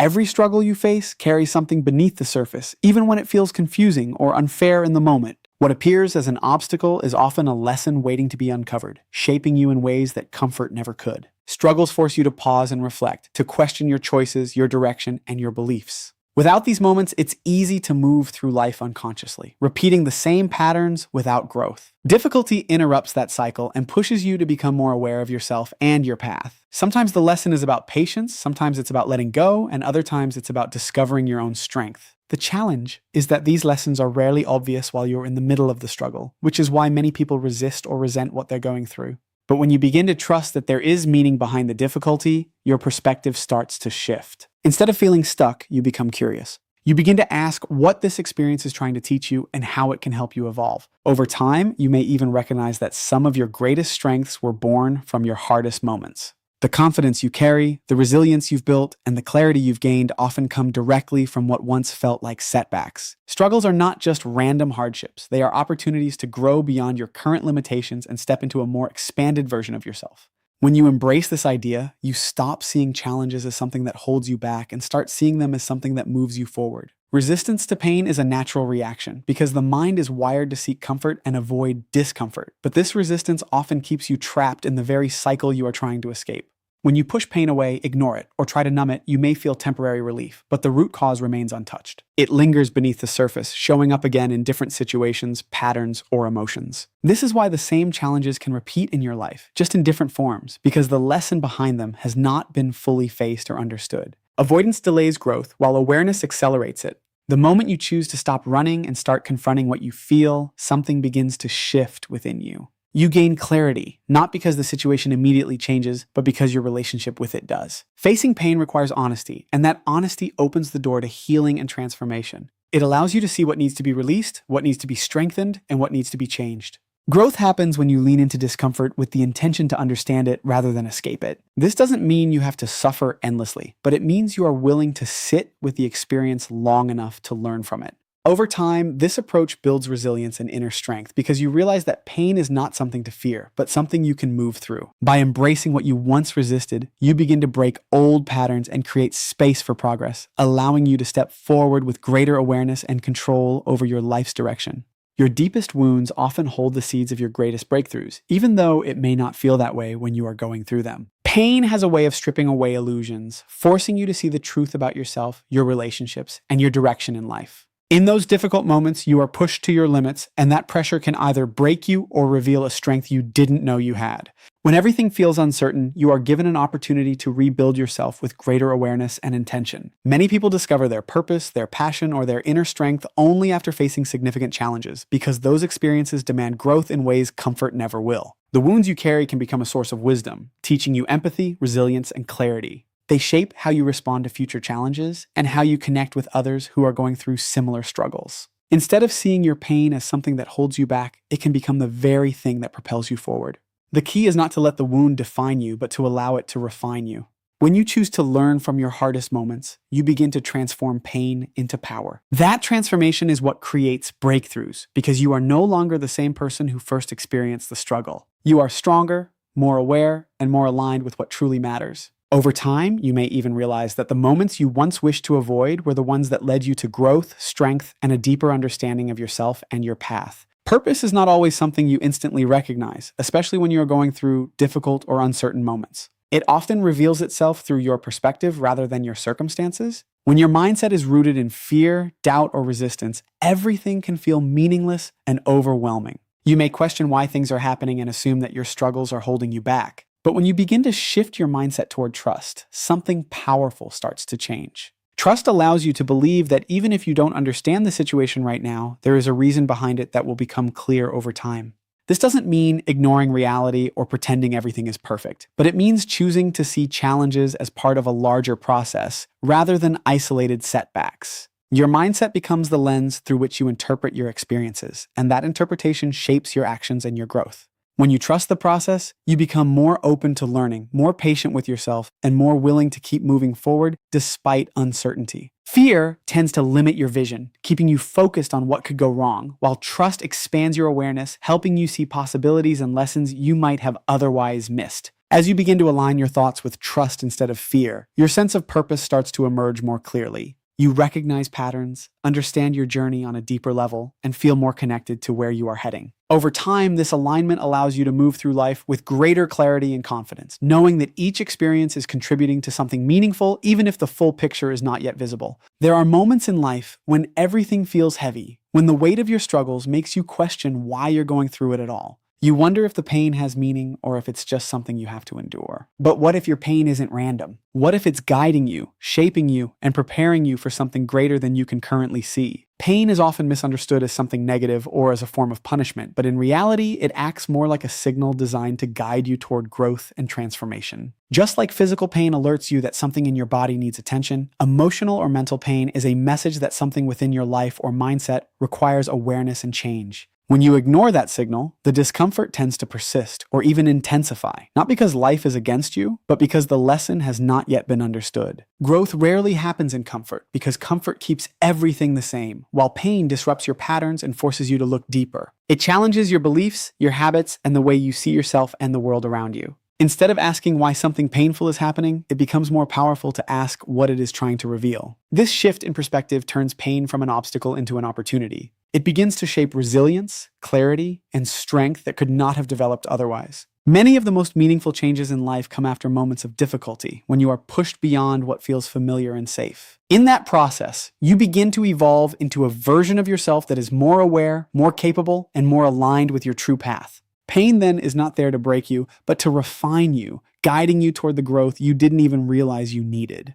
Every struggle you face carries something beneath the surface, even when it feels confusing or unfair in the moment. What appears as an obstacle is often a lesson waiting to be uncovered, shaping you in ways that comfort never could. Struggles force you to pause and reflect, to question your choices, your direction, and your beliefs. Without these moments, it's easy to move through life unconsciously, repeating the same patterns without growth. Difficulty interrupts that cycle and pushes you to become more aware of yourself and your path. Sometimes the lesson is about patience, sometimes it's about letting go, and other times it's about discovering your own strength. The challenge is that these lessons are rarely obvious while you're in the middle of the struggle, which is why many people resist or resent what they're going through. But when you begin to trust that there is meaning behind the difficulty, your perspective starts to shift. Instead of feeling stuck, you become curious. You begin to ask what this experience is trying to teach you and how it can help you evolve. Over time, you may even recognize that some of your greatest strengths were born from your hardest moments. The confidence you carry, the resilience you've built, and the clarity you've gained often come directly from what once felt like setbacks. Struggles are not just random hardships. They are opportunities to grow beyond your current limitations and step into a more expanded version of yourself. When you embrace this idea, you stop seeing challenges as something that holds you back and start seeing them as something that moves you forward. Resistance to pain is a natural reaction because the mind is wired to seek comfort and avoid discomfort. But this resistance often keeps you trapped in the very cycle you are trying to escape. When you push pain away, ignore it, or try to numb it, you may feel temporary relief, but the root cause remains untouched. It lingers beneath the surface, showing up again in different situations, patterns, or emotions. This is why the same challenges can repeat in your life, just in different forms, because the lesson behind them has not been fully faced or understood. Avoidance delays growth, while awareness accelerates it. The moment you choose to stop running and start confronting what you feel, something begins to shift within you. You gain clarity, not because the situation immediately changes, but because your relationship with it does. Facing pain requires honesty, and that honesty opens the door to healing and transformation. It allows you to see what needs to be released, what needs to be strengthened, and what needs to be changed. Growth happens when you lean into discomfort with the intention to understand it rather than escape it. This doesn't mean you have to suffer endlessly, but it means you are willing to sit with the experience long enough to learn from it. Over time, this approach builds resilience and inner strength because you realize that pain is not something to fear, but something you can move through. By embracing what you once resisted, you begin to break old patterns and create space for progress, allowing you to step forward with greater awareness and control over your life's direction. Your deepest wounds often hold the seeds of your greatest breakthroughs, even though it may not feel that way when you are going through them. Pain has a way of stripping away illusions, forcing you to see the truth about yourself, your relationships, and your direction in life. In those difficult moments, you are pushed to your limits, and that pressure can either break you or reveal a strength you didn't know you had. When everything feels uncertain, you are given an opportunity to rebuild yourself with greater awareness and intention. Many people discover their purpose, their passion, or their inner strength only after facing significant challenges, because those experiences demand growth in ways comfort never will. The wounds you carry can become a source of wisdom, teaching you empathy, resilience, and clarity. They shape how you respond to future challenges and how you connect with others who are going through similar struggles. Instead of seeing your pain as something that holds you back, it can become the very thing that propels you forward. The key is not to let the wound define you, but to allow it to refine you. When you choose to learn from your hardest moments, you begin to transform pain into power. That transformation is what creates breakthroughs, because you are no longer the same person who first experienced the struggle. You are stronger, more aware, and more aligned with what truly matters. Over time, you may even realize that the moments you once wished to avoid were the ones that led you to growth, strength, and a deeper understanding of yourself and your path. Purpose is not always something you instantly recognize, especially when you're going through difficult or uncertain moments. It often reveals itself through your perspective rather than your circumstances. When your mindset is rooted in fear, doubt, or resistance, everything can feel meaningless and overwhelming. You may question why things are happening and assume that your struggles are holding you back. But when you begin to shift your mindset toward trust, something powerful starts to change. Trust allows you to believe that even if you don't understand the situation right now, there is a reason behind it that will become clear over time. This doesn't mean ignoring reality or pretending everything is perfect, but it means choosing to see challenges as part of a larger process rather than isolated setbacks. Your mindset becomes the lens through which you interpret your experiences, and that interpretation shapes your actions and your growth. When you trust the process, you become more open to learning, more patient with yourself, and more willing to keep moving forward despite uncertainty. Fear tends to limit your vision, keeping you focused on what could go wrong, while trust expands your awareness, helping you see possibilities and lessons you might have otherwise missed. As you begin to align your thoughts with trust instead of fear, your sense of purpose starts to emerge more clearly. You recognize patterns, understand your journey on a deeper level, and feel more connected to where you are heading. Over time, this alignment allows you to move through life with greater clarity and confidence, knowing that each experience is contributing to something meaningful, even if the full picture is not yet visible. There are moments in life when everything feels heavy, when the weight of your struggles makes you question why you're going through it at all. You wonder if the pain has meaning or if it's just something you have to endure. But what if your pain isn't random? What if it's guiding you, shaping you, and preparing you for something greater than you can currently see? Pain is often misunderstood as something negative or as a form of punishment, but in reality, it acts more like a signal designed to guide you toward growth and transformation. Just like physical pain alerts you that something in your body needs attention, emotional or mental pain is a message that something within your life or mindset requires awareness and change. When you ignore that signal, the discomfort tends to persist or even intensify, not because life is against you, but because the lesson has not yet been understood. Growth rarely happens in comfort because comfort keeps everything the same, while pain disrupts your patterns and forces you to look deeper. It challenges your beliefs, your habits, and the way you see yourself and the world around you. Instead of asking why something painful is happening, it becomes more powerful to ask what it is trying to reveal. This shift in perspective turns pain from an obstacle into an opportunity. It begins to shape resilience, clarity, and strength that could not have developed otherwise. Many of the most meaningful changes in life come after moments of difficulty, when you are pushed beyond what feels familiar and safe. In that process, you begin to evolve into a version of yourself that is more aware, more capable, and more aligned with your true path. Pain then is not there to break you, but to refine you, guiding you toward the growth you didn't even realize you needed.